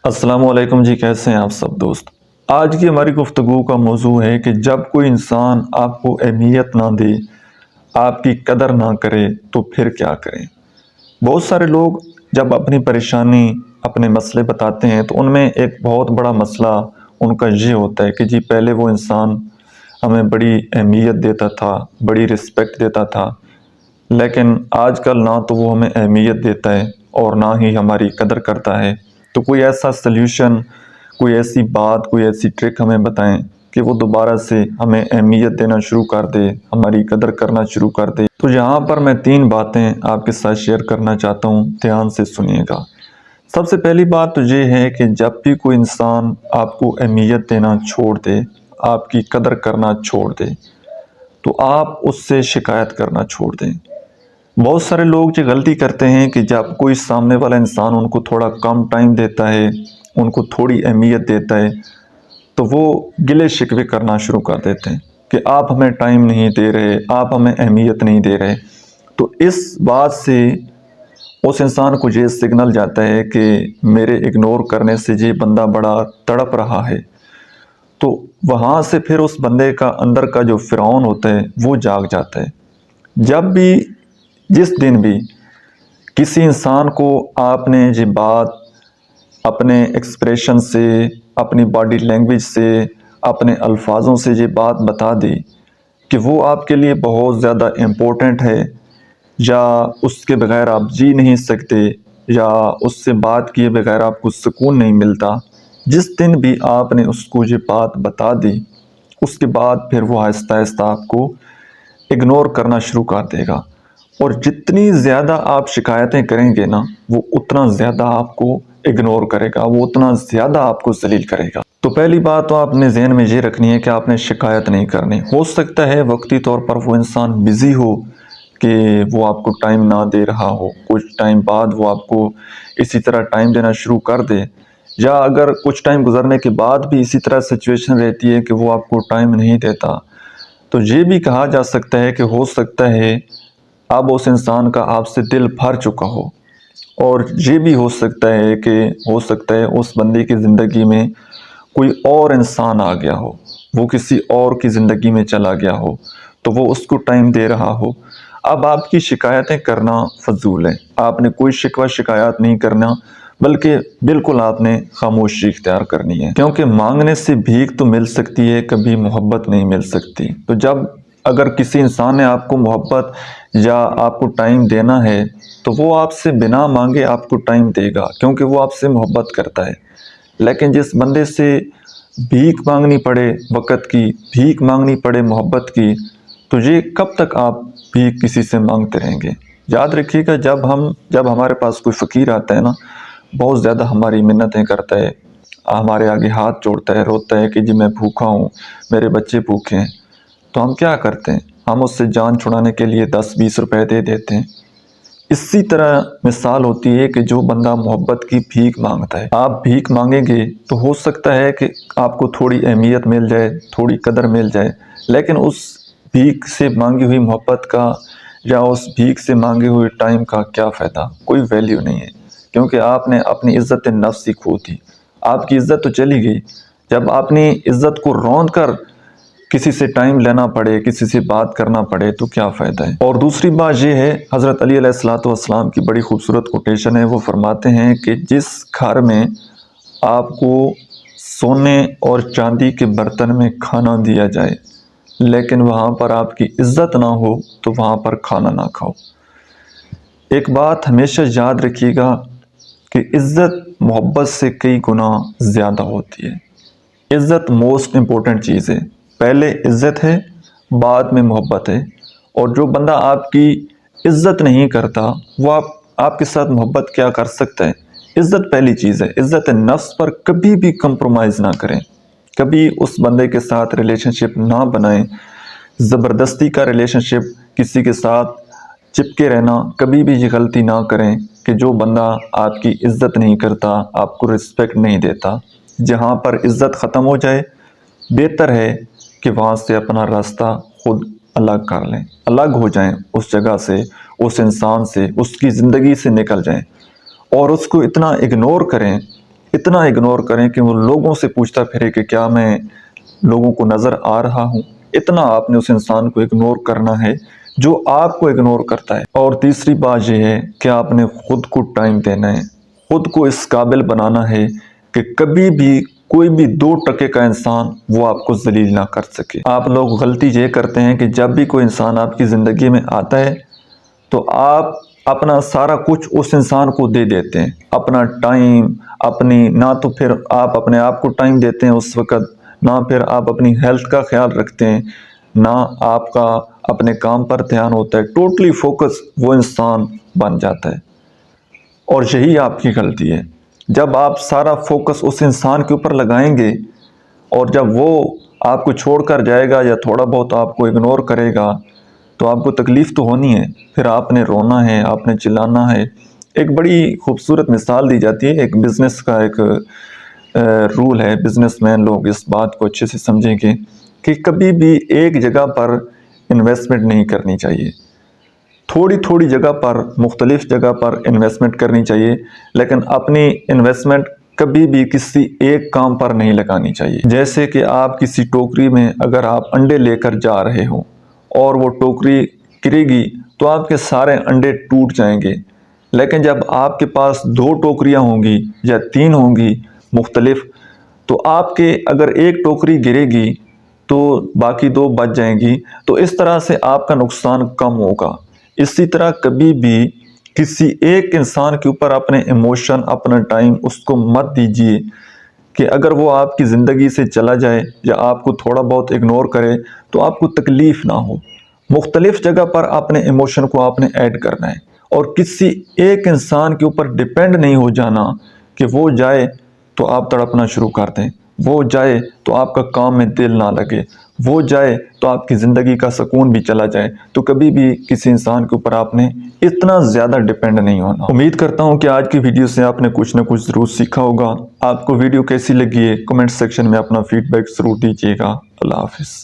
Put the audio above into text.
السلام علیکم جی، کیسے ہیں آپ سب دوست؟ آج کی ہماری گفتگو کا موضوع ہے کہ جب کوئی انسان آپ کو اہمیت نہ دے، آپ کی قدر نہ کرے تو پھر کیا کریں؟ بہت سارے لوگ جب اپنی پریشانی، اپنے مسئلے بتاتے ہیں تو ان میں ایک بہت بڑا مسئلہ ان کا یہ ہوتا ہے کہ جی پہلے وہ انسان ہمیں بڑی اہمیت دیتا تھا، بڑی رسپیکٹ دیتا تھا، لیکن آج کل نہ تو وہ ہمیں اہمیت دیتا ہے اور نہ ہی ہماری قدر کرتا ہے۔ تو کوئی ایسا سلیوشن، کوئی ایسی بات، کوئی ایسی ٹرک ہمیں بتائیں کہ وہ دوبارہ سے ہمیں اہمیت دینا شروع کر دے، ہماری قدر کرنا شروع کر دے۔ تو یہاں پر میں 3 باتیں آپ کے ساتھ شیئر کرنا چاہتا ہوں، دھیان سے سنیے گا۔ سب سے پہلی بات تو یہ ہے کہ جب بھی کوئی انسان آپ کو اہمیت دینا چھوڑ دے، آپ کی قدر کرنا چھوڑ دے، تو آپ اس سے شکایت کرنا چھوڑ دیں۔ بہت سارے لوگ یہ غلطی کرتے ہیں کہ جب کوئی سامنے والا انسان ان کو تھوڑا کم ٹائم دیتا ہے، ان کو تھوڑی اہمیت دیتا ہے، تو وہ گلے شکوے کرنا شروع کر دیتے ہیں کہ آپ ہمیں ٹائم نہیں دے رہے، آپ ہمیں اہمیت نہیں دے رہے۔ تو اس بات سے اس انسان کو یہ سگنل جاتا ہے کہ میرے اگنور کرنے سے یہ بندہ بڑا تڑپ رہا ہے۔ تو وہاں سے پھر اس بندے کا اندر کا جو فرعون ہوتا ہے وہ جاگ جاتا ہے۔ جس دن بھی کسی انسان کو آپ نے یہ بات اپنے ایکسپریشن سے، اپنی باڈی لینگویج سے، اپنے الفاظوں سے یہ بات بتا دی کہ وہ آپ کے لیے بہت زیادہ امپورٹنٹ ہے، یا اس کے بغیر آپ جی نہیں سکتے، یا اس سے بات کیے بغیر آپ کو سکون نہیں ملتا، جس دن بھی آپ نے اس کو یہ بات بتا دی، اس کے بعد پھر وہ آہستہ آہستہ آپ کو اگنور کرنا شروع کر دے گا۔ اور جتنی زیادہ آپ شکایتیں کریں گے نا، وہ اتنا زیادہ آپ کو اگنور کرے گا، وہ اتنا زیادہ آپ کو ذلیل کرے گا۔ تو پہلی بات تو آپ نے ذہن میں یہ رکھنی ہے کہ آپ نے شکایت نہیں کرنی۔ ہو سکتا ہے وقتی طور پر وہ انسان بزی ہو کہ وہ آپ کو ٹائم نہ دے رہا ہو، کچھ ٹائم بعد وہ آپ کو اسی طرح ٹائم دینا شروع کر دے، یا اگر کچھ ٹائم گزرنے کے بعد بھی اسی طرح سچویشن رہتی ہے کہ وہ آپ کو ٹائم نہیں دیتا، تو یہ بھی کہا جا سکتا ہے کہ ہو سکتا ہے اب اس انسان کا آپ سے دل بھر چکا ہو، اور یہ بھی ہو سکتا ہے اس بندے کی زندگی میں کوئی اور انسان آ گیا ہو، وہ کسی اور کی زندگی میں چلا گیا ہو، تو وہ اس کو ٹائم دے رہا ہو۔ اب آپ کی شکایتیں کرنا فضول ہے، آپ نے کوئی شکوہ شکایات نہیں کرنا، بلکہ بالکل آپ نے خاموشی اختیار کرنی ہے، کیونکہ مانگنے سے بھیک تو مل سکتی ہے، کبھی محبت نہیں مل سکتی۔ تو اگر کسی انسان نے آپ کو محبت یا آپ کو ٹائم دینا ہے تو وہ آپ سے بنا مانگے آپ کو ٹائم دے گا، کیونکہ وہ آپ سے محبت کرتا ہے۔ لیکن جس بندے سے بھیک مانگنی پڑے وقت کی، بھیک مانگنی پڑے محبت کی، تو یہ کب تک آپ بھیک کسی سے مانگتے رہیں گے؟ یاد رکھیے گا، جب ہمارے پاس کوئی فقیر آتا ہے نا، بہت زیادہ ہماری منتیں کرتا ہے، ہمارے آگے ہاتھ جوڑتا ہے، روتا ہے کہ جی میں بھوکا ہوں، میرے بچے بھوکے ہیں، تو ہم کیا کرتے ہیں؟ ہم اس سے جان چھڑانے کے لیے 10-20 روپے دے دیتے ہیں۔ اسی طرح مثال ہوتی ہے کہ جو بندہ محبت کی بھیک مانگتا ہے، آپ بھیک مانگیں گے تو ہو سکتا ہے کہ آپ کو تھوڑی اہمیت مل جائے، تھوڑی قدر مل جائے، لیکن اس بھیک سے مانگی ہوئی محبت کا یا اس بھیک سے مانگے ہوئے ٹائم کا کیا فائدہ؟ کوئی ویلیو نہیں ہے، کیونکہ آپ نے اپنی عزت نفس ہی کھو دی۔ آپ کی عزت تو چلی گئی۔ جب اپنی عزت کو روند کر کسی سے ٹائم لینا پڑے، کسی سے بات کرنا پڑے، تو کیا فائدہ ہے؟ اور دوسری بات یہ ہے، حضرت علی علیہ السلام کی بڑی خوبصورت کوٹیشن ہے، وہ فرماتے ہیں کہ جس گھر میں آپ کو سونے اور چاندی کے برتن میں کھانا دیا جائے لیکن وہاں پر آپ کی عزت نہ ہو تو وہاں پر کھانا نہ کھاؤ۔ ایک بات ہمیشہ یاد رکھیے گا کہ عزت محبت سے کئی گنا زیادہ ہوتی ہے۔ عزت موسٹ امپورٹنٹ چیز ہے، پہلے عزت ہے، بعد میں محبت ہے۔ اور جو بندہ آپ کی عزت نہیں کرتا، وہ آپ کے ساتھ محبت کیا کر سکتا ہے؟ عزت پہلی چیز ہے۔ عزت نفس پر کبھی بھی کمپرومائز نہ کریں، کبھی اس بندے کے ساتھ ریلیشن شپ نہ بنائیں۔ زبردستی کا ریلیشن شپ، کسی کے ساتھ چپکے رہنا، کبھی بھی یہ غلطی نہ کریں کہ جو بندہ آپ کی عزت نہیں کرتا، آپ کو رسپیکٹ نہیں دیتا، جہاں پر عزت ختم ہو جائے، بہتر ہے کہ وہاں سے اپنا راستہ خود الگ کر لیں، الگ ہو جائیں اس جگہ سے، اس انسان سے، اس کی زندگی سے نکل جائیں، اور اس کو اتنا اگنور کریں اتنا اگنور کریں کہ وہ لوگوں سے پوچھتا پھرے کہ کیا میں لوگوں کو نظر آ رہا ہوں. اتنا آپ نے اس انسان کو اگنور کرنا ہے جو آپ کو اگنور کرتا ہے. اور تیسری بات یہ ہے کہ آپ نے خود کو ٹائم دینا ہے، خود کو اس قابل بنانا ہے کہ کبھی بھی کوئی بھی 2% کا انسان وہ آپ کو ذلیل نہ کر سکے. آپ لوگ غلطی یہ کرتے ہیں کہ جب بھی کوئی انسان آپ کی زندگی میں آتا ہے تو آپ اپنا سارا کچھ اس انسان کو دے دیتے ہیں، اپنا ٹائم، اپنی نہ تو پھر آپ اپنے آپ کو ٹائم دیتے ہیں اس وقت، نہ پھر آپ اپنی ہیلتھ کا خیال رکھتے ہیں، نہ آپ کا اپنے کام پر دھیان ہوتا ہے. ٹوٹلی فوکس وہ انسان بن جاتا ہے اور یہی آپ کی غلطی ہے. جب آپ سارا فوکس اس انسان کے اوپر لگائیں گے اور جب وہ آپ کو چھوڑ کر جائے گا یا تھوڑا بہت آپ کو اگنور کرے گا تو آپ کو تکلیف تو ہونی ہے، پھر آپ نے رونا ہے، آپ نے چلانا ہے. ایک بڑی خوبصورت مثال دی جاتی ہے، ایک بزنس کا ایک رول ہے، بزنس مین لوگ اس بات کو اچھے سے سمجھیں گے کہ کبھی بھی ایک جگہ پر انویسٹمنٹ نہیں کرنی چاہیے. تھوڑی تھوڑی جگہ پر، مختلف جگہ پر انویسٹمنٹ کرنی چاہیے، لیکن اپنی انویسٹمنٹ کبھی بھی کسی ایک کام پر نہیں لگانی چاہیے. جیسے کہ آپ کسی ٹوکری میں اگر آپ انڈے لے کر جا رہے ہوں اور وہ ٹوکری گرے گی تو آپ کے سارے انڈے ٹوٹ جائیں گے. لیکن جب آپ کے پاس 2 ٹوکریاں ہوں گی یا 3 ہوں گی مختلف، تو آپ کے اگر ایک ٹوکری گرے گی تو باقی 2 بچ جائیں گی. تو اس طرح سے آپ کا نقصان کم ہوگا. اسی طرح کبھی بھی کسی ایک انسان کے اوپر اپنے ایموشن، اپنا ٹائم اس کو مت دیجیے کہ اگر وہ آپ کی زندگی سے چلا جائے یا آپ کو تھوڑا بہت اگنور کرے تو آپ کو تکلیف نہ ہو. مختلف جگہ پر اپنے ایموشن کو آپ نے ایڈ کرنا ہے اور کسی ایک انسان کے اوپر ڈیپینڈ نہیں ہو جانا کہ وہ جائے تو آپ تڑپنا شروع کر دیں، وہ جائے تو آپ کا کام میں دل نہ لگے، وہ جائے تو آپ کی زندگی کا سکون بھی چلا جائے. تو کبھی بھی کسی انسان کے اوپر آپ نے اتنا زیادہ ڈیپینڈ نہیں ہونا. امید کرتا ہوں کہ آج کی ویڈیو سے آپ نے کچھ نہ کچھ ضرور سیکھا ہوگا. آپ کو ویڈیو کیسی لگی ہے کمنٹ سیکشن میں اپنا فیڈ بیک ضرور دیجیے گا. اللہ حافظ.